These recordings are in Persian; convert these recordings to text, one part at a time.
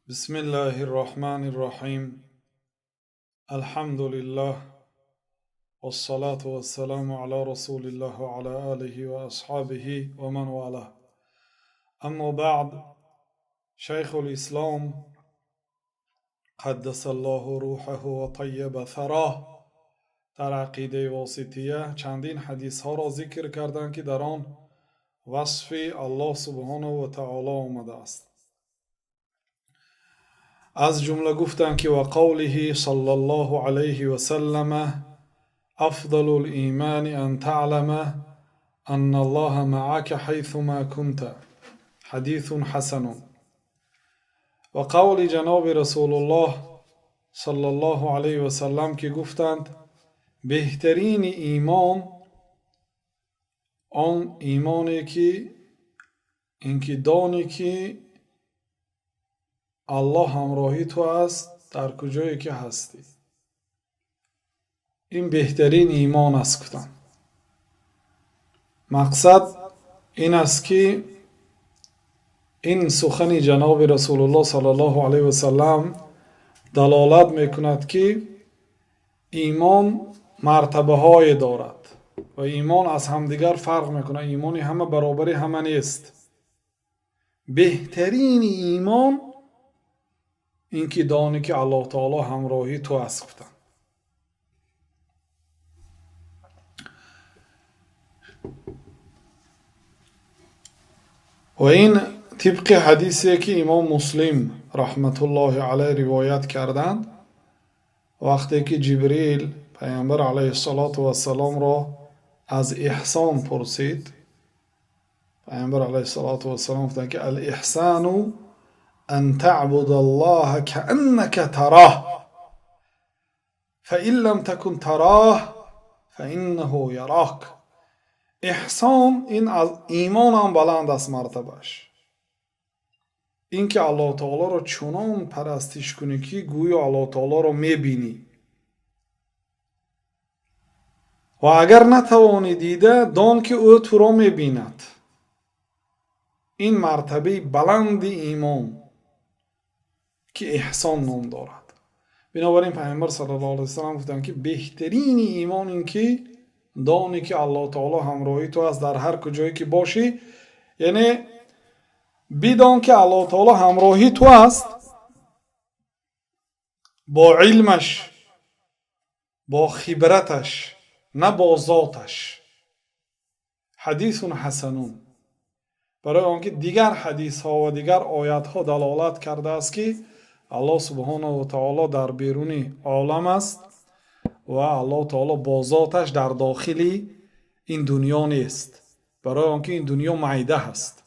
بسم الله الرحمن الرحيم. الحمد لله والصلاة والسلام على رسول الله وعلى آله وأصحابه ومن والاه. أما بعد، شيخ الإسلام قدس الله روحه وطيب ثراه در عقیده واسطیه چندین حدیث ها را ذکر کردند که در آن وصف الله سبحانه و تعالی آمده است. از جمله گفتند که و قوله صلی الله علیه و سلم افضل الایمان ان تعلم ان الله معك حيثما كنت، حدیث حسن. و قول جناب رسول الله صلی الله علیه و سلم که گفتند بهترین ایمان آن ایمانی که اینکه دانی که الله همراهی تو است در کجایی که هستی. این بهترین ایمان است. گفتم مقصد این است که این سخن جناب رسول الله صلی الله علیه و سلم دلالت میکند که ایمان مرتبه های دارد و ایمان از همدیگر فرق میکنه. ایمانی همه برابری همه نیست. بهترین ایمان این که دانی که الله تعالی همراهی تو است. گفتم و این طبق حدیثی که امام مسلم رحمت الله علیه روایت کردند، وقتی که جبریل پیامبر علیه السلام را از احسان پرسید، پیامبر علیه السلام گفتند که الاحسان ان تعبد الله كأنك تراه فإن لم تكن تراه فإنه يراك. احسان این از ایمان هم بلند است مرتبهش، این که الله تعالی را چنان پرستش کنی که گویا الله تعالی را میبینی و اگر نتوانی دیده دان که او تو را میبیند. این مرتبه بلند ایمان که احسان نام دارد. بنابراین پیامبر صلی الله علیه و سلم گفتند که بهترین ایمان این که دانی که الله تعالی همراهی تو است در هر کجایی که باشی. یعنی بدان که الله تعالی همراهی تو است با علمش، با خبرتش، نه با ذاتش. حدیث حسنون. برای آنکه دیگر حدیث ها و دیگر آیات ها دلالت کرده است که الله سبحانه و تعالی در بیرون عالم است و الله تعالی با ذاتش در داخل این دنیا نیست، برای آنکه این دنیا معیده است.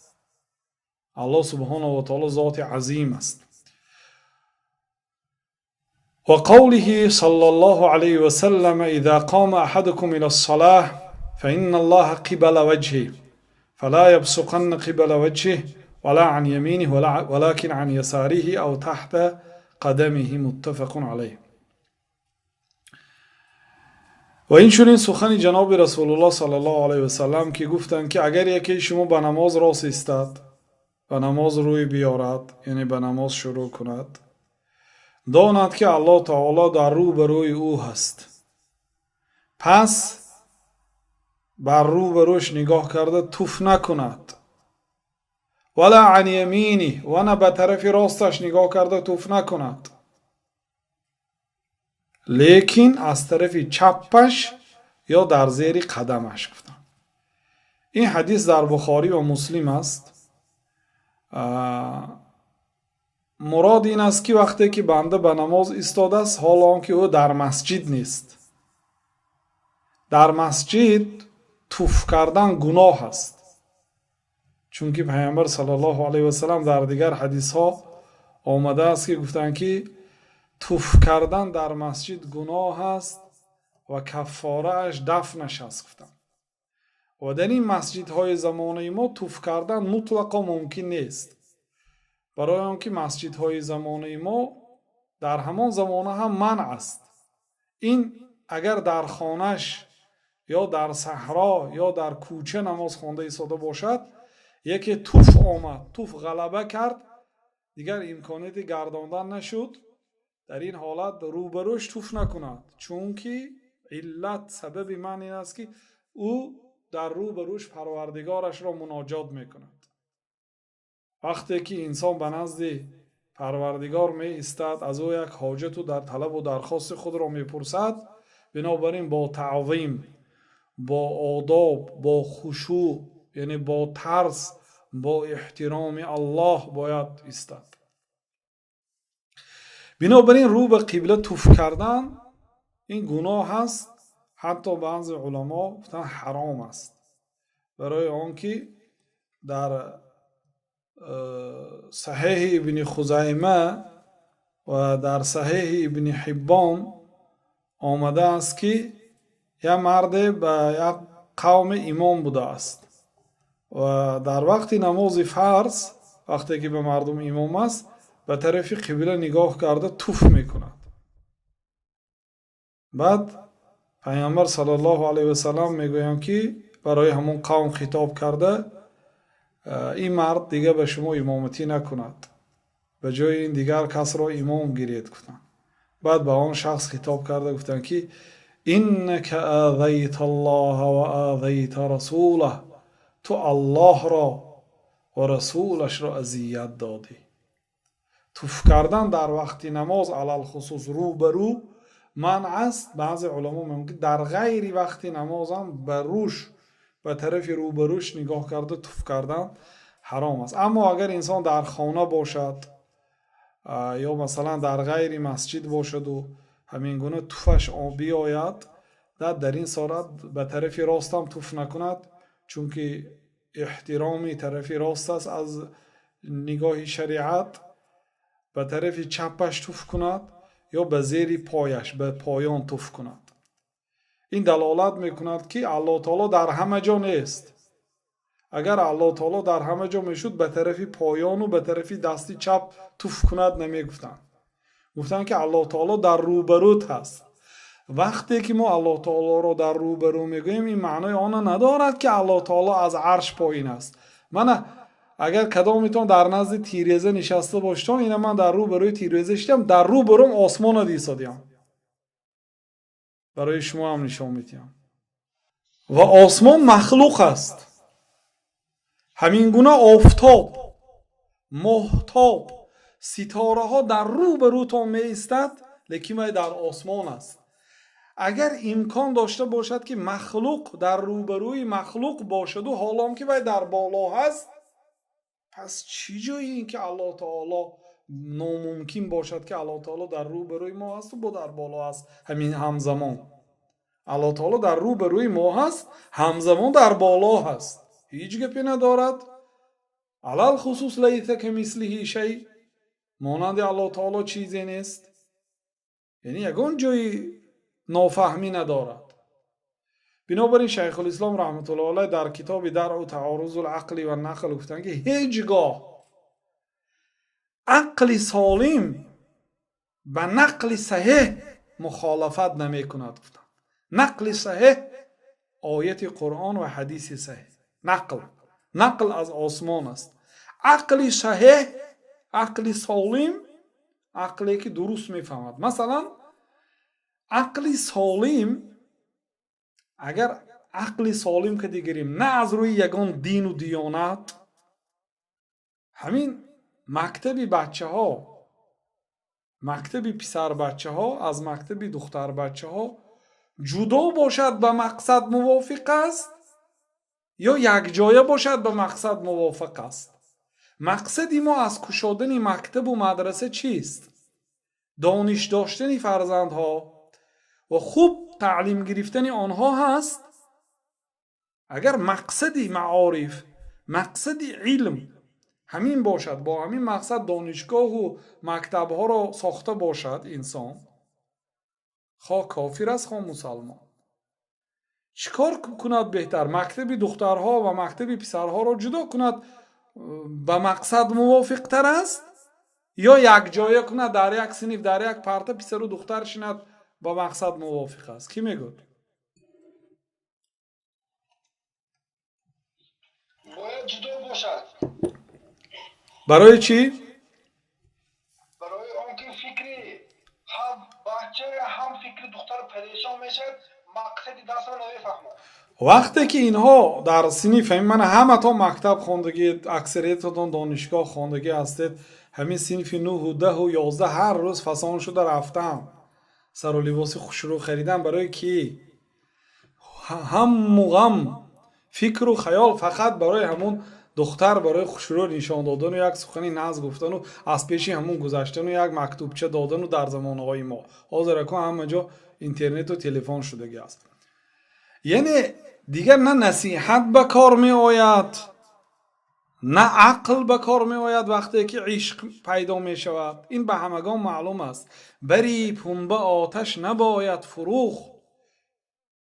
الله سبحانه و تعالی ذات عظیم است. و قوله صلی الله علیه و سلم اذا قام احدكم الى الصلاة فإن الله قبل وجهه فلا يبصقن قبل وجهه ولا عن يمينه ولكن عن يساره او تحت قدمه، متفق علیه. و این چنین سخن جناب رسول الله صلی الله علیه و سلم که گفتند که اگر یکی شما به نماز راست ایستد، به نماز روی بیارد، یعنی به نماز شروع کند، داند که الله تعالی در رو بروی او هست، پس بر رو بروش نگاه کرده توف نکند، ولا عن یمینی و نه به طرف راستش نگاه کرده توف نکند، لیکن از طرف چپش یا در زیر قدمش. گفتم این حدیث در بخاری و مسلم است. مراد این است که وقتی که بنده به نماز ایستاده است، حال آنکه او در مسجد نیست. در مسجد توف کردن گناه است، چون که پیامبر صلی الله علیه و سلم در دیگر حدیث ها آمده است که گفتند که توف کردن در مسجد گناه است و کفاره اش دفنش است. گفتند و در این مسجد های زمانه ما توف کردن مطلقا ممکن نیست، برای آنکه مسجد های زمانه ما در همان زمانه هم منع است. این اگر در خانش یا در صحرا یا در کوچه نماز خوانده ایستاده باشد، یکی توف آمد، توف غلبه کرد، دیگر امکانیت گرداندن نشد، در این حالت روبروش توف نکند، چون که علت سبب من این است که او در روبروش پروردگارش را مناجات میکند. وقتی که انسان به نزد پروردگار می ایستد، از او یک حاجت و در طلب و درخواست خود را میپرسد، بنابراین با تعظیم، با آداب، با خشوع، یعنی با ترس، با احترام الله باید ایستد. بنابراین رو به قبله توف کردن این گناه است، حتی بعضی علما گفتن حرام است، برای آنکه در صحیح ابن خزیمه و در صحیح ابن حبان آمده است که یک مرد به یک قوم امام بوده است و در وقت نماز فرض، وقتی که به مردم امام است، به طرف قبله نگاه کرده توف میکند. بعد پیامبر صلی الله علیه و سلم میگویند که برای همون قوم خطاب کرده این مرد دیگه به شما امامتی نکند، به جای این دیگر کس را امام گیرید گفتند. بعد به آن شخص خطاب کرده گفتند که انک آذیت الله و آذیت رسوله، تو الله را و رسولش را اذیت دادی. توف کردن در وقت نماز علل خصوص روبرو منع است. بعضی علما میگن در غیر وقت نماز هم به روش، به طرف روبروش نگاه کرده توف کردن حرام است. اما اگر انسان در خانه باشد یا مثلا در غیر مسجد باشد و همین گونه توفش بیاید، در این صورت به طرف راست هم توف نکند، چون که احترام طرف راست است از نگاه شریعت. به طرف چپش توف کند یا به زیر پایش، به پایان توف کند. این دلالت میکند که الله تعالی در همه جا نیست. اگر الله تعالی در همه جا میشد به طرف پایان و به طرف دستی چپ توف کند نمیگفتند. گفتند که الله تعالی در روبروت هست. وقتی که ما الله تعالی را در روبرو میگوییم، این معنای آن ندارد که الله تعالی از عرش پایین است. من اگر کدامتون در نزد تیریزه نشسته باشتم، این من در روبروی تیریزه شدم، در روبروم آسمان دیسادیم، برای شما هم نشان میدیم. و آسمان مخلوق است. همین گونه آفتاب، ماهتاب، ستاره ها در روبروتان می ایستد، لیکن در آسمان است. اگر امکان داشته باشد که مخلوق در روبروی مخلوق باشد و حالا که وی در بالا هست، پس چی جایی این که الله تعالی ناممکن باشد که الله تعالی در روبروی ما هست و با در بالا هست همین همزمان؟ الله تعالی در روبروی ما هست، همزمان در بالا هست، هیچ گپی ندارد. علل خصوص لیس کمثله شیء، مانند الله تعالی چیزی نیست. یعنی یگان جایی نافهمی ندارد. بنابراین شیخ الاسلام رحمت الله علیه در کتاب درع تعارض العقل و النقل گفتند که هیچگاه عقل سالم به نقل صحیح مخالفت نمی کند. نقل صحیح آیت قرآن و حدیث صحیح. نقل از آسمان است. عقل صحیح، عقل سالم، عقلی که درست میفهمد. مثلا عقل سالم، اگر عقل سالم که دیگریم نه از روی یگان دین و دیانت، همین مکتب بچه ها، مکتب پسر بچه ها از مکتب دختر بچه ها جدا باشد به مقصد موافق است یا یک جایه باشد به مقصد موافق است. مقصد ما از کشادن مکتب و مدرسه چیست؟ دانش داشتن فرزندها و خوب تعلیم گرفتن آنها هست. اگر مقصد معارف، مقصد علم همین باشد، با همین مقصد دانشگاه و مکتب ها را ساخته باشد انسان، خواه کافر است خواه مسلمان، چیکار کند بهتر؟ مکتب دخترها و مکتب پسرها را جدا کند به مقصد موافق تر است، یا یک جایه کند در یک صنف در یک پرته پسر و دختر شند با مقصد موافق است؟ کی میگوید؟ باید جدا باشد. برای چی؟ که فکری هم بچه هم فکری دختر پریشان میشه، مقصدی دست رو نمیفهمه. وقتی که اینها در سنی فهم من همه تا مکتب خوندگی، اکثریتتون دانشگاه خوندگی هستید، همین سنف 9 و 10 و 11 هر روز فسان شده رفتم سر و لباس خوشرو خریدم برای کی؟ هم غم فکر و خیال فقط برای همون دختر، برای خوشرو نشان دادن و یک سخنی ناز گفتن و از پیش همون گذشتن و یک مکتوبچه دادن و در زمانهای ما حاضر که همه جا اینترنت و تلفن شدگی است. یعنی دیگر نه نصیحت به کار می آید نه عقل به کار می آید وقتی که عشق پیدا می شود. این به همگان معلوم است. بری پنبه آتش نباید فروخت،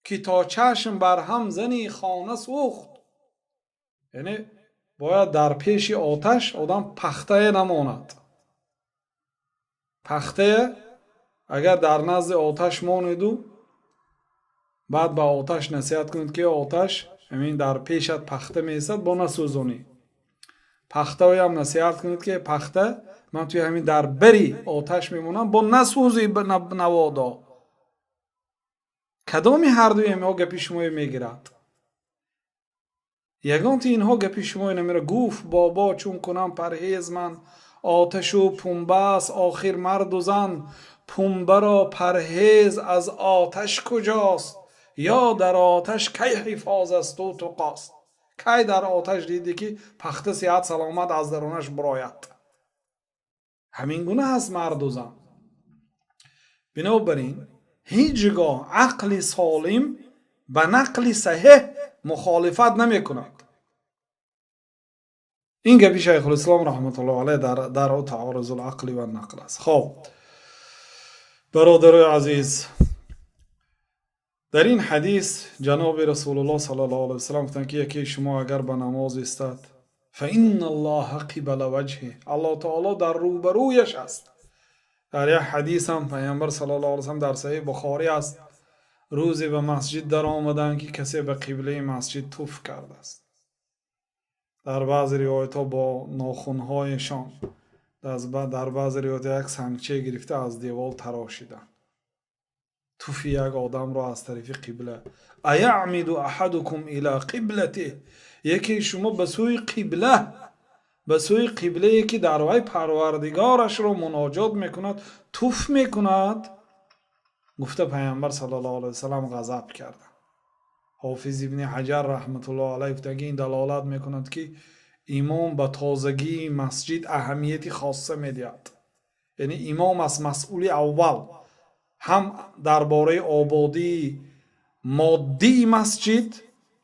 که تا چشم بر هم زنی خانه سوخت. یعنی باید در پیش آتش آدم پخته نماند. پخته اگر در نزد آتش ماند و بعد به آتش نصیحت کنید که آتش همین در پیشت پخته میستد با نسوزانی. پخته هم نصیحت کنید که پخته من توی همین در بری آتش میمونم با نسوزی نوادا. کدامی هر دوی اینها گپی شما میگیرد؟ یگان تی اینها گپی شما نمیره. گفت بابا چون کنم پرهیز من، آتش و پنبه است آخر مرد و زن. پنبه را پرهیز از آتش کجاست؟ یا در آتش کی حفاظ است و تقاست. کی در آتش دیدی که پخته صحت سلامت از درونش براید؟ همین گونه هست مرد و زن. بنابراین هیچگاه عقل سالم به نقل صحیح مخالفت نمی کند. این گپی شیخ الاسلام رحمت الله علیه در تعارض العقل و نقل است. خب برادرای عزیز، در این حدیث جناب رسول الله صلی الله علیه وسلم گفتند که یکی شما اگر به نماز ایستد فإن الله قبل وجهه، الله تعالی در روبرویش است. در یک حدیث هم پیامبر صلی الله علیه وسلم در صحیح بخاری است، روزی به مسجد در آمدند که کسی به قبله مسجد توف کرده است. در بعض روایت ها با ناخنهایشان، در بعض روایت یک سنگچه گرفته از دیوال تراشیدند. توف یک آدم را از طرف قبله. ایعمد احدکم الی قبلته، یکی شما به سوی قبله، به سوی قبله که در وی پروردگارش را مناجات میکند توف میکند؟ گفته پیامبر صلی الله علیه وسلم غضب کرد. حافظ ابن حجر رحمت الله علیه گفته که این دلالت میکند که امام به تازگی مسجد اهمیتی خاصه میدهد. یعنی امام از مسئول اول هم درباره آبادی مادی مسجد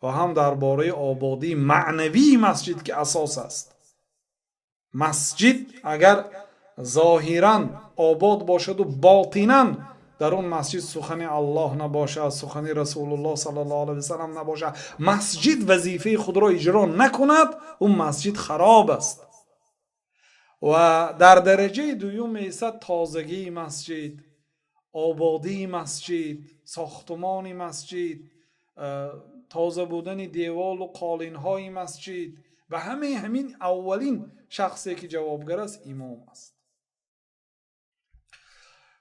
و هم درباره آبادی معنوی مسجد که اساس است. مسجد اگر ظاهراً آباد باشد و باطناً در اون مسجد سخن الله نباشد، سخن رسول الله صلی الله علیه وسلم نباشد، مسجد وظیفه خود را اجرا نکند، اون مسجد خراب است. و در درجه دوم میسد تازگی مسجد، آبادی مسجد، ساختمان مسجد، تازه بودن دیوال و قالین های مسجد و همین اولین شخصی که جوابگر است امام است.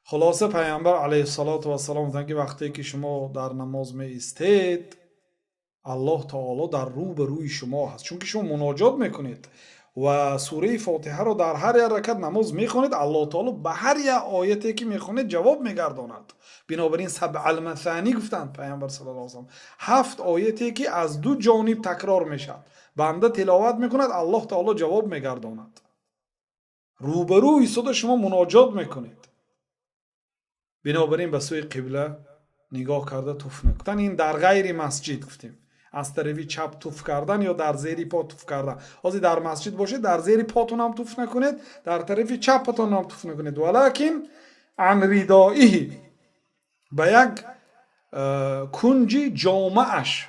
خلاصه پیامبر علیه السلام گفتند که وقتی که شما در نماز می ایستید الله تعالی در روبروی شما هست، چون که شما مناجات میکنید و سوره فاتحه رو در هر یک رکعت نماز میخونید. الله تعالی به هر یک آیتی که میخونید جواب میگرداند. بنابراین سبع المثانی گفتند پیامبر صلی الله علیه وسلم، 7 آیتی که از دو جانب تکرار میشد، بنده تلاوت میکند الله تعالی جواب میگرداند. روبروی ایستاده شما مناجات میکنید. بنابراین به سوی قبله نگاه کرده توف نکردن. این در غیر مسجد گفتیم، از طرف چپ توف کردن یا در زیر پا توف کردن. حاضر در مسجد باشید در زیر پاتون هم توف نکنید، در طرف چپتون هم توف نکنید، ولکن عن ردائه، به یک کنجی جامعش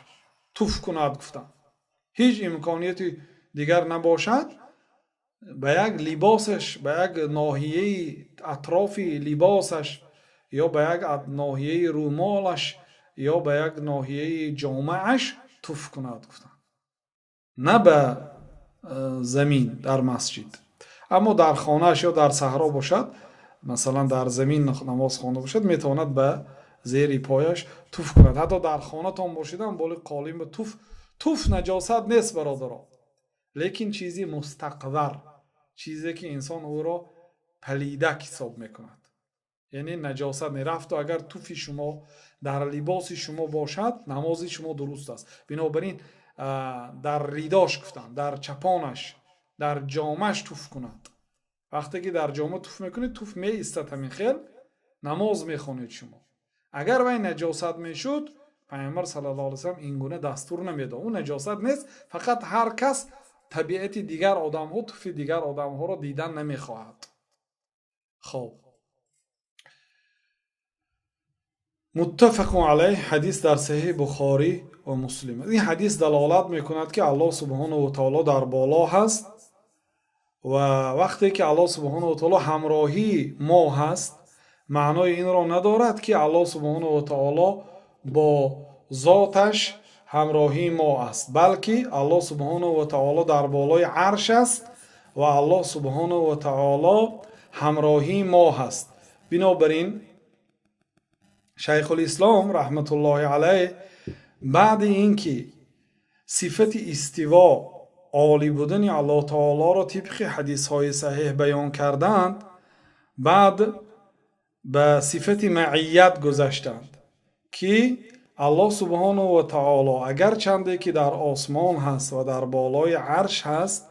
توف کند گفتن. هیچ امکانیتی دیگر نباشد، به یک لباسش، به یک ناحیه اطراف لباسش یا به یک ناحیه رومالش یا به یک ناحیه جامعش توف کند گفتن، نه به زمین در مسجد. اما در خانهش یا در صحرا باشد مثلا در زمین نماز خوانده باشد میتواند به زیر پایش توف کند. حتی در خانه تان باشیدن بالا قالین به توف نجاست نیست برادران، لیکن چیزی مستقذر، چیزی که انسان او را پلیدک حساب میکند، یعنی نجاست نرفت. و اگر توفی شما در لباس شما باشد نمازی شما درست است. بنابراین در ریداش گفتن، در چپانش، در جامش توف کند. وقتی که در جامه توف میکنید توف می ایستد همین خیل نماز میخونید شما. اگر وی نجاست میشد پیامبر صلی الله علیه و سلم این گونه دستور نمیداد. اون نجاست نیست، فقط هر کس طبیعت دیگر آدم ها توف دیگر آدم ها را دیدن نمیخواهد. خب متفق علیه، حدیث در صحیح بخاری و مسلم. این حدیث دلالت میکند که الله سبحانه و تعالی در بالا هست و وقتی که الله سبحانه و تعالی همراهی ما هست معنای این را ندارد که الله سبحانه و تعالی با ذاتش همراهی ما است، بلکه الله سبحانه و تعالی در بالای عرش است و الله سبحانه و تعالی همراهی ما هست. بنابراین شیخ الاسلام رحمت الله علیه بعد اینکه صفت استوا عالی بودن الله تعالی را طبق حدیث های صحیح بیان کردند، بعد به صفت معیت گذشتند که الله سبحانه و تعالی اگر چنده که در آسمان هست و در بالای عرش هست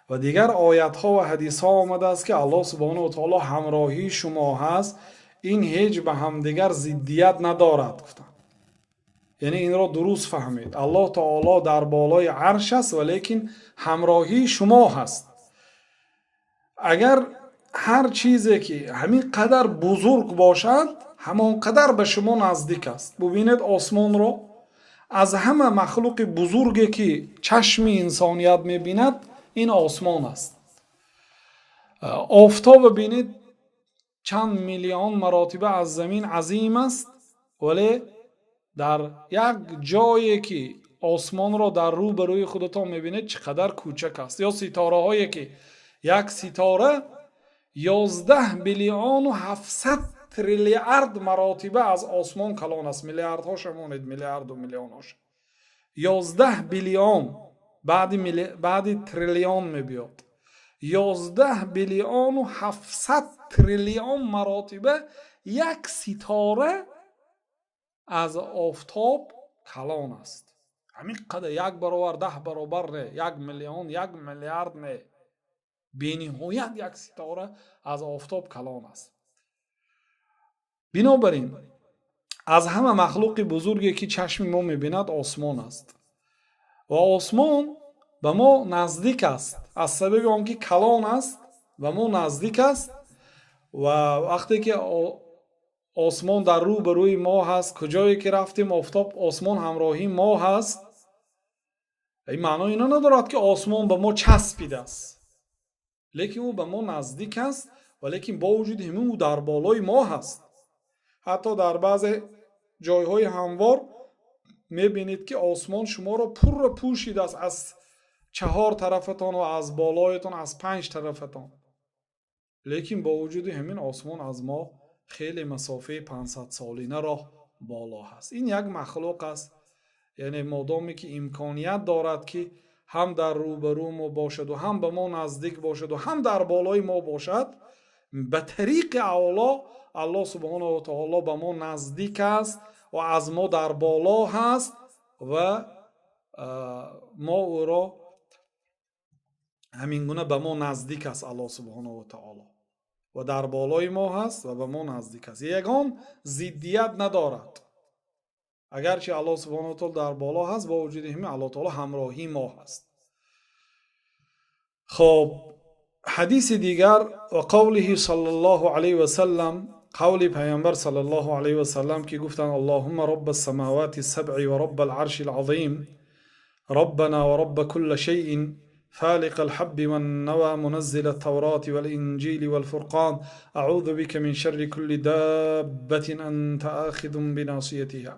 و دیگر آیت ها و حدیث ها آمده است که الله سبحانه و تعالی همراهی شما هست، این هیچ به همدیگر ضدیت ندارد گفتند. یعنی این را درست فهمید، الله تعالی در بالای عرش است ولیکن همراهی شما هست. اگر هر چیزی که همین قدر بزرگ باشد همان قدر به شما نزدیک است. ببینید آسمان را، از همه مخلوق بزرگی که چشم انسانیت میبیند این آسمان است. آفتاب بینید چند میلیون مراتبه از زمین عظیم است، ولی در یک جایی که آسمان را در رو بروی خودتان میبینید چقدر کوچک است. یا ستاره هایی که یک ستاره 11 بیلیون و 700 تریلیارد مراتبه از آسمان کلان است. میلیارد هاش مونید، میلیارد و میلیون هاش 11 بیلیون بعد تریلیون میبیاد. 11 بیلیون و 700 تریلیون مراتبه یک ستاره از آفتاب کلان است. همین قدر، یک برابر 10 برابر نه، 1 میلیون 1 میلیارد نه، بی‌نهایت یک ستاره از آفتاب کلان است. بنابراین از همه مخلوق بزرگی که چشم ما میبیند آسمان است و آسمان به ما نزدیک است از سبب آنکه کلان است و ما نزدیک است. و وقتی که آسمان در رو به روی ما هست، کجایی که رفتیم آفتاب آسمان همراهی ما هست، این معنی اینا ندارد که آسمان به ما چسبیده است، لیکن او به ما نزدیک است ولیکن با وجود همین او در بالای ما هست. حتی در بعض جایهای هموار میبینید که آسمان شما را پر پوشیده است، از 4 طرفتان و از بالایتان از 5 طرفتان، لیکن با وجود همین آسمان از ما خیلی مسافه 500 سالینه راه بالا هست. این یک مخلوق است، یعنی مادامی که امکانیت دارد که هم در روبرو ما باشد و هم به ما نزدیک باشد و هم در بالای ما باشد، به طریق اولا الله سبحانه و تعالی به ما نزدیک است و از ما در بالا هست و ما او را همین گونه به ما نزدیک است. الله سبحانه و تعالی و در بالای ما هست و به ما نزدیک است، یگان ضدیت ندارد. اگرچه الله سبحانه و تعالی در بالا هست با وجود همین الله تعالی همراهی ما هست. خب حدیث دیگر و قوله صلی الله علیه و سلم، قول پیامبر صلی الله علیه و سلم که گفتند اللهم رب السماوات السبع و رب العرش العظیم ربنا و رب كل شيء فالق الحب والنوى منزل التوراة والإنجيل والفرقان أعوذ بك من شر كل دابة أنت آخذ بناصيتها.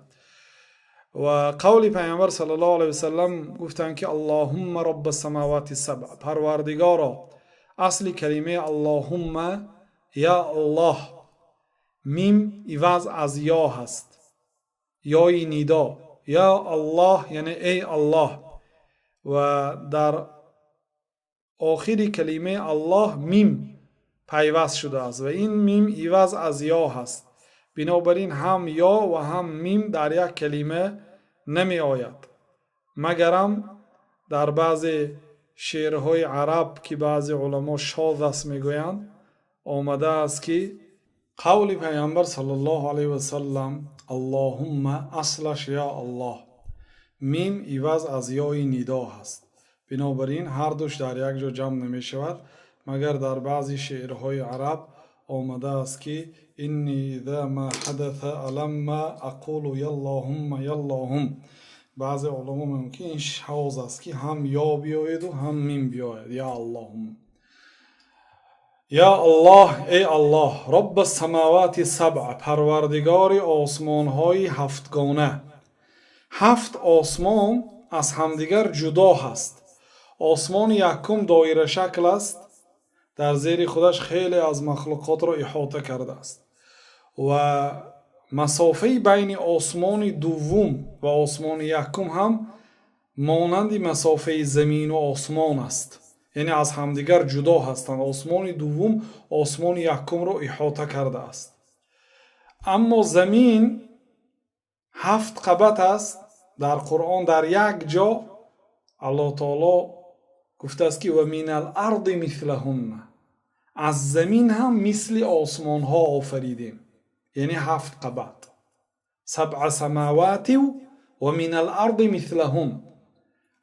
و قول پیامبر صلی الله علیه و سلم گفتند که اللهم رب السماوات السبع، پروردگارا. اصل کلمه اللهم یا الله. میم عوض از یا هست، یای نیدا. یا الله یعنی ای الله. و در آخر کلمه الله میم پیوست شده است و این میم عوض از یا هست. بنابراین هم یا و هم میم در یک کلمه نمی آید، مگرم در بعضی شعرهای عرب که بعضی علما شاذ است میگویند آمده است که قول پیامبر صلی الله علیه و سلم اللهم اصلش یا الله، میم عوض از یای ندا هست. بنابراین هر دوش در یک جا جمع نمی شود، مگر در بعضی شعرهای عرب آمده است که اینی اذا ما حدث لما اقول یاللهم یاللهم. بعضی علما ممکن این شاذ است که هم یا بیاید و هم میم بیاید. یا اللهم. یا الله ای الله. رب السماوات سبع، پروردگار آسمان های هفتگانه. هفت آسمان از همدیگر جدا هست. آسمان یکم دایره شکل است، در زیر خودش خیلی از مخلوقات را احاطه کرده است و مسافه بین آسمان دوم و آسمان یکم هم مانند مسافه زمین و آسمان است، یعنی از همدیگر جدا هستند. آسمان دوم آسمان یکم را احاطه کرده است. اما زمین 7 قبط است. در قرآن در یک جا الله تعالی گفته است که و من الارض مثلهن، از زمین هم مثل آسمان ها آفریدیم، یعنی 7 قبط. 7 سماوات و من الارض مثلهن،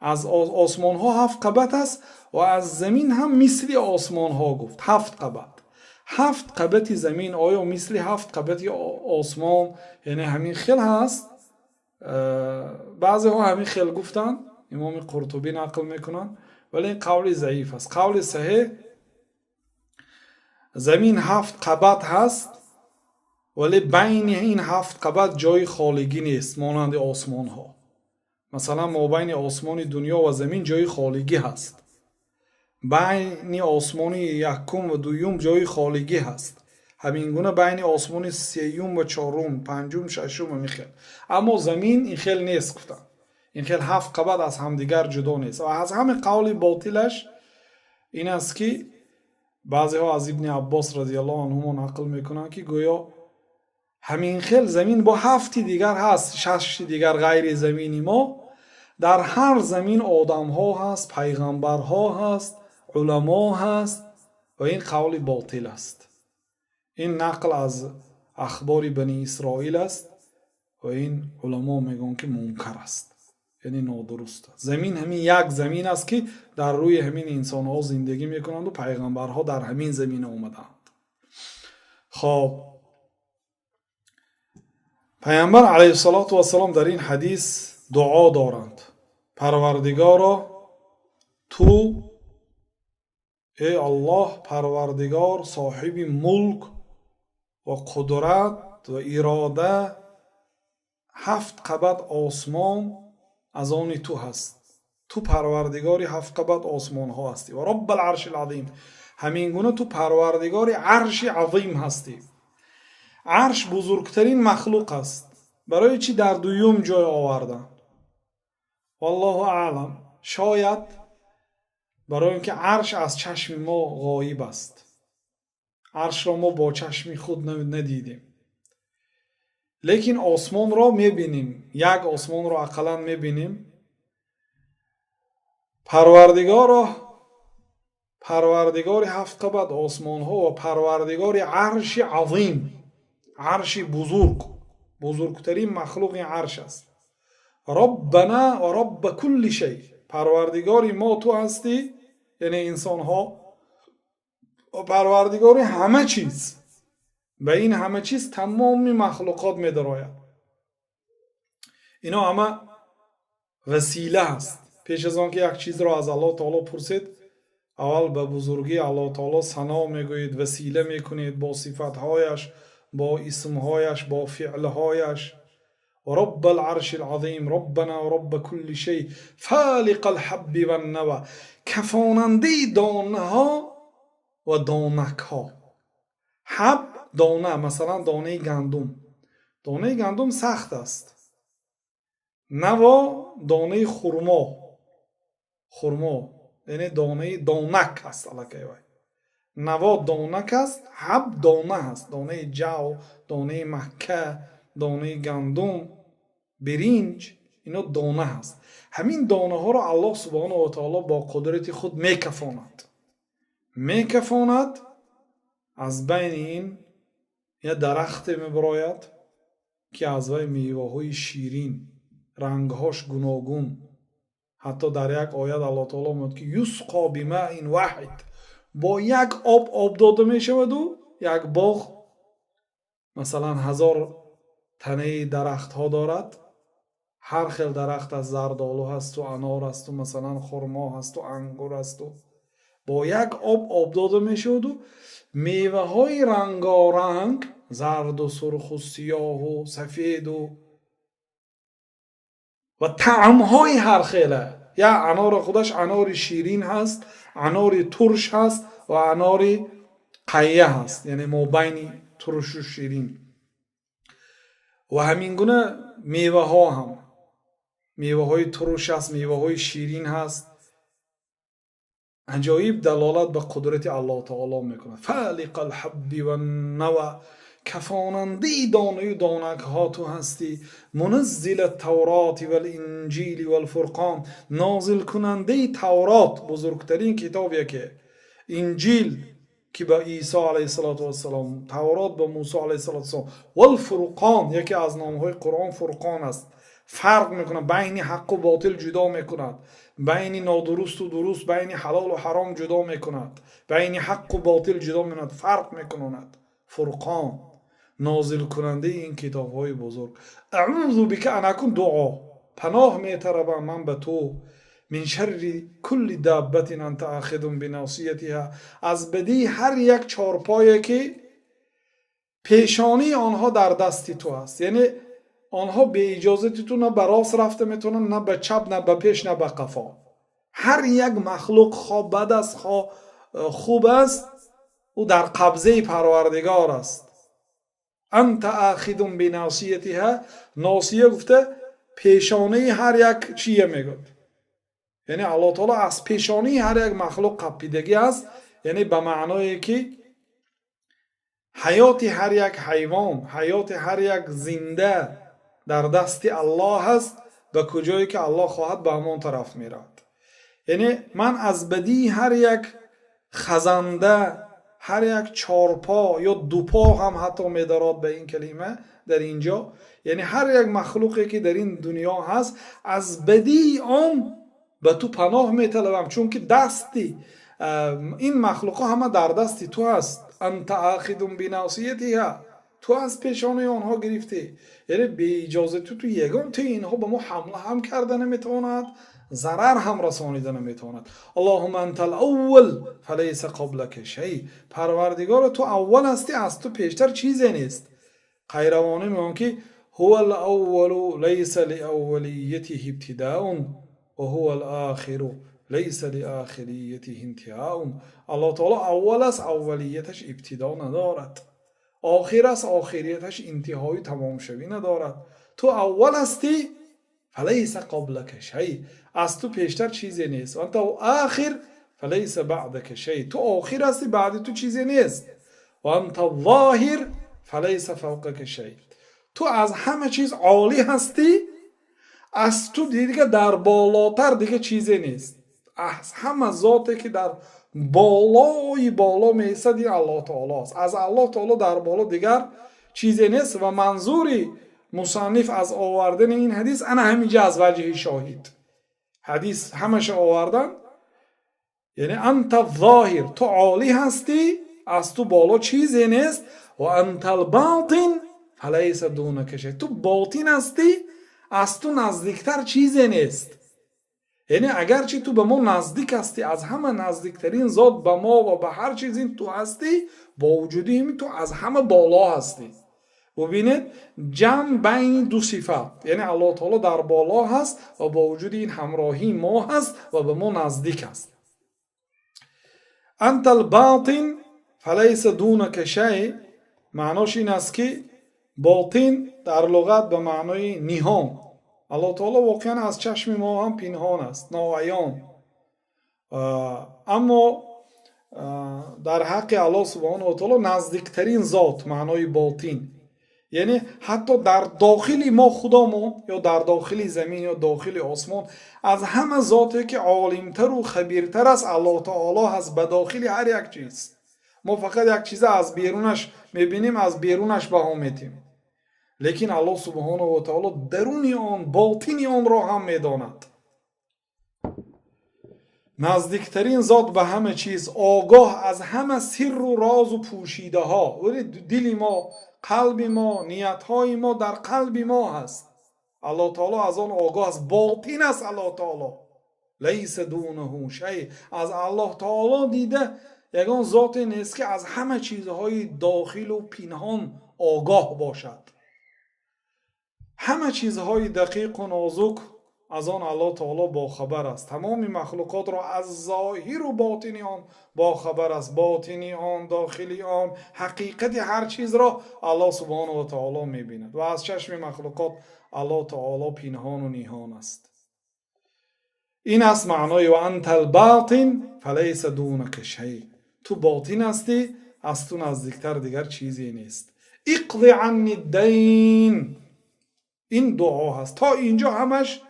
از آسمان ها 7 قبط است و از زمین هم مثل آسمان ها گفت 7 قبط. 7 قبط زمین آیا مثل 7 قبط آسمان یعنی همین خیل هست؟ بعضی ها همین خیل گفتن، امام قرطبی نقل میکنن، ولی این قول ضعیف است. قول صحیح زمین 7 قبط هست، ولی بین این 7 قبط جای خالیگی نیست مانند آسمان ها. مثلا ما بین آسمان دنیا و زمین جای خالیگی هست، بین آسمان یکم و دوم جای خالیگی هست، همین گونه بین آسمان سیوم و چهارم، پنجم، ششم و میخیل. اما زمین این خیل نیست گفتن، این خیل 7 قبط از همدیگر جدا نیست. و از همه قول باطلش این است که بعضی ها از ابن عباس رضی الله عنهما نقل میکنن که گویا همین خیل زمین با 7 دیگر هست، 6 دیگر غیر زمینی ما. در هر زمین آدم ها هست، پیغمبر ها هست، علما هست و این قول باطل است. این نقل از اخبار بنی اسرائیل است و این علما میگن که منکر است، یعنی نادرست است. زمین همین یک زمین است که در روی همین انسان ها زندگی میکنند و پیغمبر ها در همین زمین آمدند. خب پیامبر علیه السلام در این حدیث دعا دارند: پروردگارا تو ای الله پروردگار صاحب ملک و قدرت و اراده، 7 قبط آسمان از آن تو هست، تو پروردگاری 7 قبط آسمان ها هستی. و رب العرش العظیم، همین گونه تو پروردگاری عرش عظیم هستی. عرش بزرگترین مخلوق است، برای چی در دوم جای آوردن؟ والله اعلم. شاید برای اینکه عرش از چشم ما غایب است، عرش را ما با چشم خود ندیدیم، لیکن آسمان را میبینیم، یک آسمان را اقلا میبینیم. پروردگار 7 قبط آسمان ها و پروردگار عرش عظیم، عرش بزرگترین مخلوق این عرش است. ربنا و رب کل شی، پروردگاری ما تو هستی، یعنی انسان ها، و پروردگاری همه چیز. به این همه چیز تمام مخلوقات می دراید. اینا همه وسیله است. پیش از آن که یک چیز را از الله تعالی پرسید، اول به بزرگی الله تعالی ثنا میگویید، وسیله میکنید با صفاتهایش، با اسمهایش، با فعلهایش. و رب العرش العظیم، ربنا و رب کل شی، فالق الحب و النوى، کفاننده دانه ها و دانک ها. حب دانه، مثلا دانه گندم. دانه گندم سخت است. نوا دانه خرما یعنی دانه دانک است. نوا دانک است، حب دانه است. دانه جو، دانه مکه، دانه گندم، برنج، اینا دانه هست. همین دانه ها را الله سبحانه و تعالی با قدرت خود میکفاند. از بین این یه درخت میبراید که از وی میوه های شیرین، رنگهاش گوناگون. حتی در یک آیت الله تعالی میگه که یسقا بماء واحد، با یک آب داده میشود و یک باغ مثلا 1000 تنه درخت ها دارد. هر خیل درخت از زردآلو هست و انار هست و مثلا خرما هست و انگور هست و با یک آب داده میشود و میوه های رنگارنگ، زرد و سرخ و سیاه و سفید و طعم های هر خیله. یا انار خودش انار شیرین هست، انار ترش هست و انار قیه هست، یعنی ما بین ترش و شیرین. و همین گونه میوه ها هم، میوه های ترش هست، میوه های شیرین هست. عجایب دلالت به قدرت الله تعالی میکنه. فالق الحب و النوى، کفاننده دانه و دانک ها تو هستی. منزل التورات و الانجیل و الفرقان، نازل کننده تورات، بزرگترین کتابیه که انجیل که به عیسی علیه السلام، تورات به موسی علیه السلام، و الفرقان یکی از نامهای قرآن فرقان است. فرق میکنه بین حق و باطل، جدا میکند بین نادرست و درست، بین حلال و حرام جدا میکند، بین حق و باطل جدا میکند، فرق میکند. فرقان نازل کننده این کتاب های بزرگ. اعوذ بک ان اکون، دعا، پناه میطلبم من به تو، من شر کل دابت انت آخذ بناصیتها، از بدی هر یک چارپایی که پیشانی آنها در دستی تو است. یعنی آنها به اجازت تو نه به راست رفته میتونن، نه به چپ، نه به پیش، نه به قفا. هر یک مخلوق خواه بد است، خواه خوب است، او در قبضه پروردگار است. انت آخذ بناصیتها، ناصیه گفته پیشانه هر یک چیه میگوید، یعنی الله تعالی از پیشانه هر یک مخلوق قپیدگی است. یعنی به معنای که حیات هر یک حیوان، حیات هر یک زنده در دست الله هست. به کجایی که الله خواهد به همان طرف میرد. یعنی من از بدی هر یک خزنده، هر یک چارپا یا دوپا هم حتی میدارد به این کلمه در اینجا، یعنی هر یک مخلوقی که در این دنیا هست، از بدی آن به تو پناه میطلبم، چون که دستی این مخلوق ها همه در دستی تو هست. انت آخذ بناصیتها، تو از پیشانه آنها گرفتی. یعنی به اجازه تو یگان تو اینها به ما حمله هم کرده نمیتواند، ضرر هم رسانیده نمیتواند. اللهم انت الاول فلیس قبلک شیء، پروردگار تو اول هستی، از تو پیشتر چیزی نیست. قیروانی میگن که هو الاول لیس لاولیته ابتداء و هو الاخر لیس لآخریته انتهاء. الله تعالی اول است، اولیتش ابتدا ندارد. آخر است، آخریتش انتهای تمام شوی ندارد. تو اول هستی، فلیس قبلک شیء، از تو پیشتر چیزی نیست. و انت آخر فلیس بعدک شیء، تو آخر هستی، بعد تو چیزی نیست. و انت ظاهر فلیس فوقک شیء، تو از همه چیز عالی هستی، از تو دیگه در بالاتر دیگه چیزی نیست. از همه ذاتی که در بالای بالا میسد این الله تعالی است. از الله تعالی در بالا دیگر چیزی نیست. و منظوری مصنف از آوردن این حدیث انا همینجا از وجه شاهد، حدیث همش آوردن یعنی انت ظاهر، تو عالی هستی، از تو بالا چیزی نیست. و انت الباطن فلیس دونک شیء، تو باطن هستی، از تو نزدیکتر چیزی نیست. یعنی اگرچه تو به ما نزدیک هستی، از همه نزدیکترین ذات به ما و به هر چیزی تو هستی، با وجود این تو از همه بالا هستی. ببینید جمع بین دو صفت، یعنی الله تعالی در بالا هست و با وجود این همراهی ما هست و به ما نزدیک هست. انت الباطن فلیس دونک شیء معناش این است که باطن در لغت به معنای نهان. الله تعالی واقعا از چشم ما هم پنهان است، ناعیان. اما در حق الله سبحانه و تعالی نزدیکترین ذات معنای باطن، یعنی حتی در داخل ما خدامون یا در داخل زمین یا داخل آسمان از همه ذاتی که عالمتر و خبیرتر است الله تعالی هست به داخل هر یک چیز. ما فقط یک چیز از بیرونش میبینیم، از بیرونش بها میتیم، لیکن الله سبحانه و تعالی درون آن باطن آن را هم میداند. نزدیکترین ذات به همه چیز، آگاه از همه سر و راز و پوشیده ها. دل ما، قلب ما، نیت های ما در قلب ما هست. الله تعالی از آن آگاه است، باطن است الله تعالی. لیس دونه شیء. از الله تعالی دیده یگان ذاتی نیست که از همه چیزهای داخل و پنهان آگاه باشد. همه چیزهای دقیق و نازک از آن الله تعالی با خبر است. تمام مخلوقات را از ظاهر و باطنی آن با خبر است. باطنی آن، داخلی آن، حقیقت هر چیز را الله سبحانه و تعالی می‌بیند و از چشم مخلوقات الله تعالی پنهان و نهان است. این است معنای و انت الباطن فلیس دونک شیء. تو باطن هستی، از تو نزدیکتر دیگر چیزی نیست. اقض عنی الدین. این دعا هست. تا اینجا همش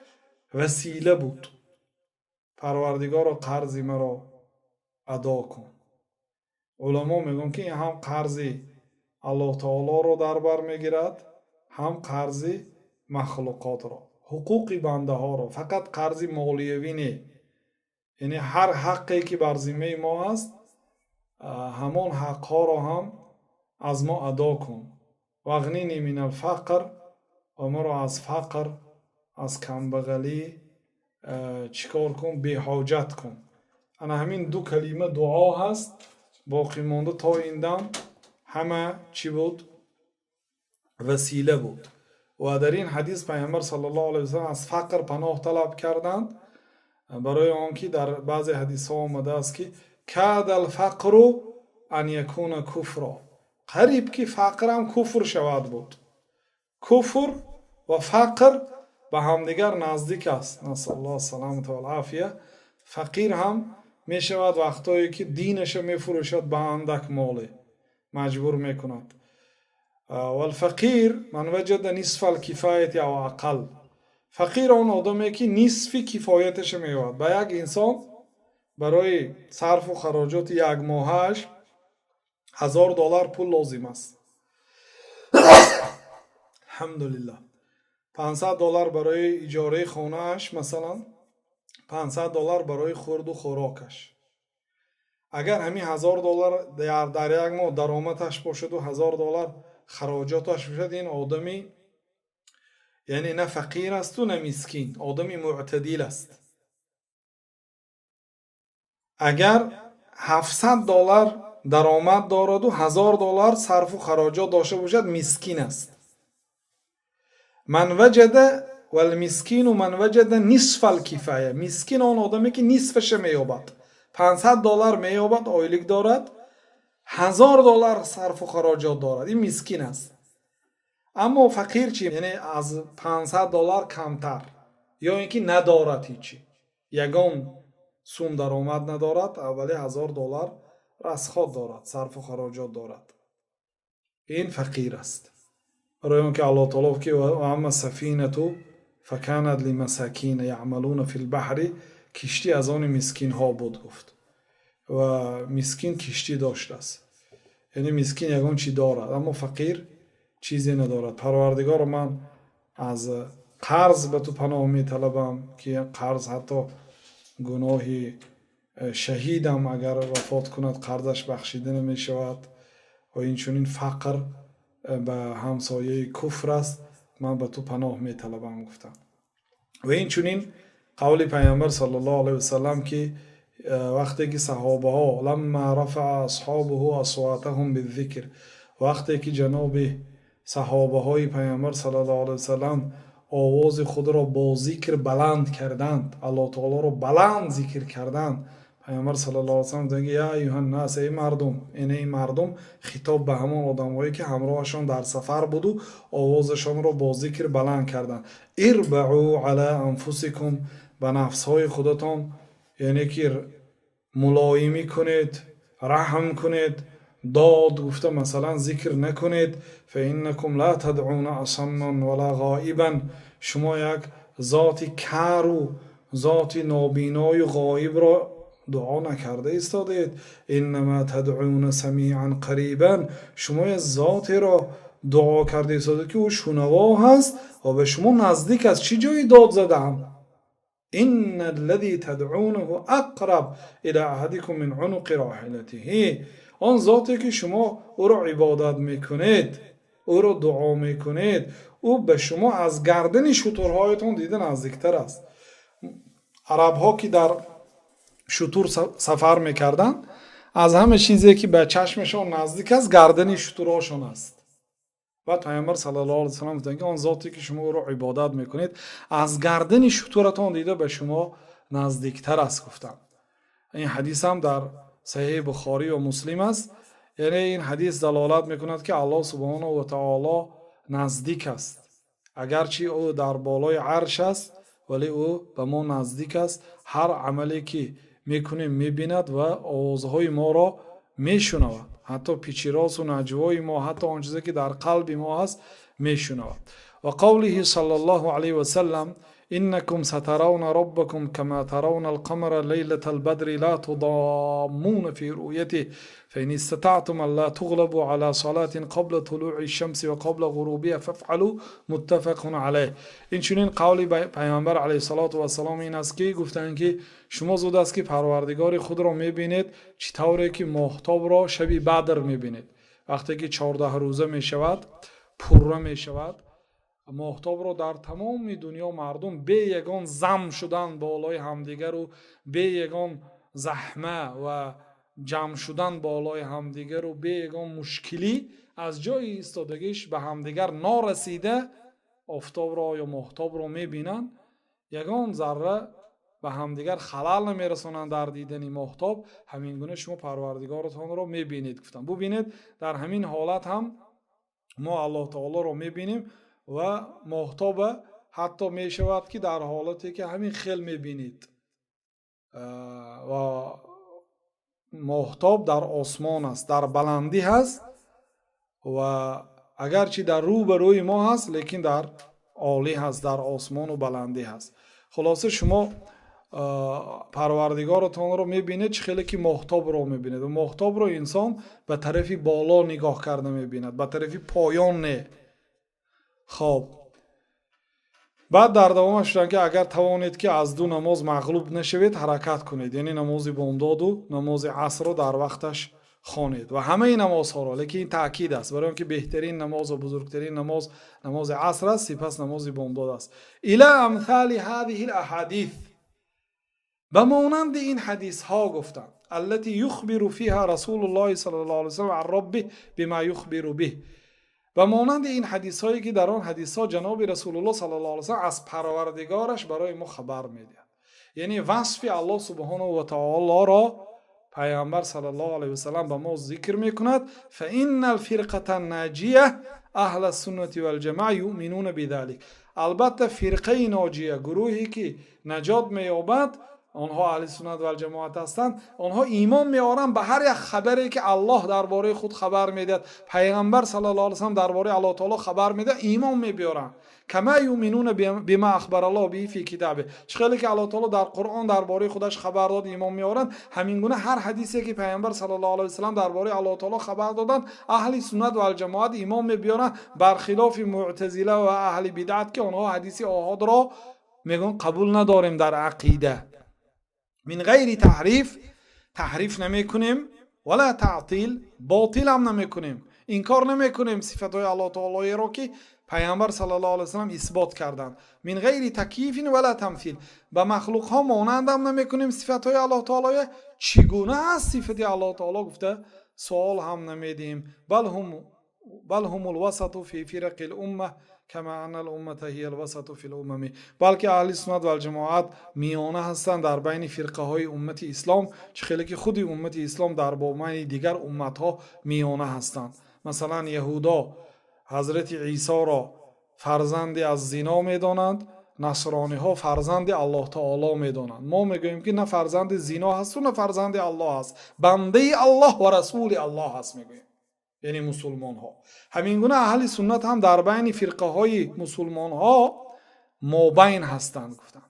وسیله بود. پروردگار قرض مرا ادا کن. علما میگن که این هم قرض الله تعالی رو در بر میگیرد، هم قرض مخلوقات را، حقوق بنده ها را. فقط قرض مالیوی نه، یعنی هر حقی که بر ذمه ما است همان حق ها را هم از ما ادا کن. واغننی من الفقر، و ما را از فقر، از کمبغلی چیکار کن؟ به حاجت کن. انا همین دو کلمه دعا هست. باقی مانده تا این دم همه چی بود؟ وسیله بود. و در این حدیث پیامبر صلی الله علیه و سلم از فقر پناه طلب کردند، برای آنکه در بعض حدیث ها آمده است که کاد الفقر ان یکون کفرا. قریب که فقر هم کفر شود بود. کفر و فقر به همدیگر نزدیک است. نسأل الله السلامة و العافیه. فقیر هم می شود وقتایی که دینش می فروشد به اندک مال مجبور می کند. و الفقیر من وجد نصف الکفایت او اقل. فقیر اون آدمی که نصف کفایتش می یابد. به یک انسان برای صرف و خراجات یک ماهش $1000 پول لازم است. الحمدلله. $500 برای اجاره خانهش، مثلا $500 برای خورد و خوراکش. اگر همین $1000 در یک ماه درآمدش باشد و $1000 خراجاتش باشد، این آدمی یعنی نه فقیر است و نه مسکین، آدمی معتدل است. اگر $700 درآمد دارد و $1000 صرف و خراجات داشته باشد، مسکین است. من وجد والمسکین و من وجد نصف الکفایه. مسکین آن آدمی که نصفش مییابد. $500 مییابد، آیلیک دارد، $1000 صرف و خراجات دارد، این مسکین است. اما فقیر چی؟ یعنی از $500 کمتر، یا اینکه ندارد هیچی، یگان سوم درآمد ندارد، اولی $1000 رسخات دارد، صرف و خراجات دارد. این فقیر است. برای اون که الله تعالی که و اما سفینه فکانت لمساکین یعملون فی البحر، کشتی از آن مسکین ها بود گفت. و مسکین کشتی داشته است، یعنی مسکین یگان چی دارد، اما فقیر چیزی ندارد. پروردگار من از قرض به تو پناه می طلبم که قرض حتی گناهی شهیدم اگر وفات کند قرضش بخشیده نمی شود. و این چونین فقر به همسایه کفر است، من به تو پناه می طلبم گفتم. و این چونین قول پیامبر صلی الله علیه و سلم که وقتی که صحابه ها لما رفع اصحابه اصواتهم بالذکر، وقتی که جناب صحابه های پیامبر صلی الله علیه و سلم آواز خود را با ذکر بلند کردند، الله تعالی را بلند ذکر کردند، پیامبر صلی الله علیه و سلم میگه یا ایها الناس، ای مردم، این مردم خطاب به همون آدمایی که همراهشون در سفر بود و آوازشان رو با ذکر بلند کردن. اربعوا علی انفسکم، به نفسهای خودتان یعنی که ملایمی کنید، رحم کنید، داد گفته مثلا ذکر نکنید. فانکم لا تدعون اصما ولا غائبا، شما یک ذات کر و ذات نابینای و غایب را دعا نکرده ایستادید. انما تدعون سمیعا قریبا، شما یک ذاتی را دعا کرده ایستادید که او شنوا هست و به شما نزدیک است. چی جایی داد زدم؟ ان الذي تدعونه اقرب الى احدكم من عنق راحلته، آن ذاتی که شما او را عبادت میکنید، او را دعا میکنید، او به شما از گردن شترهایتون دیده نزدیکتر است. عرب ها که در شتر سفر میکردن، از همه چیزی که به چشمشان نزدیک است گردن شترهاشون است. و پیامبر صلی الله علیه و سلم میگه آن ذاتی که شما او را عبادت میکنید از گردن شترتان دیده به شما نزدیکتر است گفتم. این حدیث هم در صحیح بخاری و مسلم است. یعنی این حدیث دلالت میکند که الله سبحانه و تعالی نزدیک است، اگرچه او در بالای عرش است ولی او به ما نزدیک است. هر عملی که میکنیم میبیند و آوازهای ما را میشنود، حتی پیچیراس و نجوای ما، حتی آن چیزی که در قلب ما هست میشنود. و قوله صلی الله علیه و سلم انکم سترون ربکم کما ترون القمر لیلة البدر لا تضامون فی رؤیته فان استطعتم الا تغلبوا على صلاة قبل طلوع الشمس و قبل غروبها فافعلوا، متفق علیه. این چنین قولی پیامبر علیه الصلاة و السلام این است که گفتند که شما زود است که پروردگار خود را میبینید چطوری که ماهتاب را شب بدر میبینید. وقتی که 14 روزه میشود، پره میشود، ماهتاب را در تمام دنیا مردم به یگان زم شدن بالای همدیگر و به یگان زحمه و جمع شدن بالای همدیگر و به یگان مشکلی از جای ایستادگیش به همدیگر نارسیده آفتاب را یا ماهتاب را میبینن، یگان ذره به همدیگر خلل نمیرسانند در دیدن ماهتاب. همین گونه شما پروردگارتان را میبینید. گفتم ببینید در همین حالت هم ما الله تعالی را میبینیم و ماهتاب حتی می شود که در حالتی که همین خیل می بینید و ماهتاب در آسمان است، در بلندی هست و اگرچه در رو به روی ما هست لیکن در عالی هست، در آسمان و بلندی هست. خلاصه شما پروردگارتان رو میبینید چه خیلی که ماهتاب رو میبینید و ماهتاب رو انسان به طرف بالا نگاه کرده میبیند، به طرف پایان نه. خب بعد در دوامش شدن که اگر توانید که از دو نماز مغلوب نشوید حرکت کنید، یعنی نماز بامداد و نماز عصر رو در وقتش خوانید و همه این نمازها را. لیکن این تاکید است برای اینکه بهترین نماز و بزرگترین نماز نماز عصر است، سپس نماز بامداد است. الی امثال هذه الاحادیث، به مانند این حدیث ها گفتند التي یخبر فیها رسول الله صلی الله علیه و سلم عن ربه بما یخبر به، و مانند این حدیث هایی که در آن حدیث ها جناب رسول الله صلی الله علیه و سلم از پروردگارش برای ما خبر میدهد. یعنی وصف الله سبحانه و تعالی را پیامبر صلی الله علیه و سلم به ما ذکر میکند. فان الفرقه الناجیه اهل السنت والجماعه یؤمنون بذلك، البته فرقه ناجیه، گروهی که نجات مییابد، آنها اهل سنت و الجماعت هستند، آنها ایمان میآورند به هر یک خبری که الله درباره خود خبر میدهد، پیغمبر صلی الله علیه و سلم درباره الله تعالی خبر میده، ایمان میآورند. کما یؤمنون بما اخبر الله به فی کتابه، چقدر که الله تعالی در قرآن درباره خودش خبر داد ایمان میآورند، همین گونه هر حدیثی که پیغمبر صلی الله علیه و سلم درباره الله تعالی خبر دادند اهل سنت و الجماعت ایمان میآورند، برخلاف معتزله و اهل بدعت که آنها حدیث آحاد را میگن قبول نداریم در عقیده. من غیر تحریف نمی کنیم ولا تعطیل، باطل هم نمی کنیم، انکار نمی کنیم صفات های الله تعالی را که پیامبر صلی الله علیه و سلم اثبات کردند. من غیر تکییف ولا تمثیل، به مخلوق ها مانند هم نمی کنیم صفات های الله تعالی. چگونه است صفات الله تعالی گفته سوال هم نمیدیم. بل هم بل هم الوسط في فرق الامه كما ان الامه هي الوسط في الامم. بلکه اهل سنت و الجماعت میانه هستند در بین فرقه های امت اسلام، چه خیلی که خود امت اسلام در بین دیگر امت ها میانه هستند. مثلا یهودا حضرت عیسی را فرزند از زنا میدانند، نصرانی ها فرزند الله تعالی میدانند. ما میگوییم که نه فرزند زنا هست و نه فرزند الله هست، بنده الله و رسول الله هست میگوییم، یعنی مسلمان ها. همین گونه اهل سنت هم در بین فرقه های مسلمان ها مابین هستند. گفتم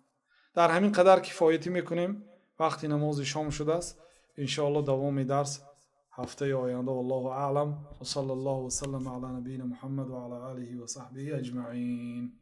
در همین قدر کفایتی میکنیم، وقتی نماز شام شده است. ان شاء الله دوام درس هفته آینده. والله اعلم و صلی الله و سلم علی نبینا محمد و علی آله و صحبه اجمعین.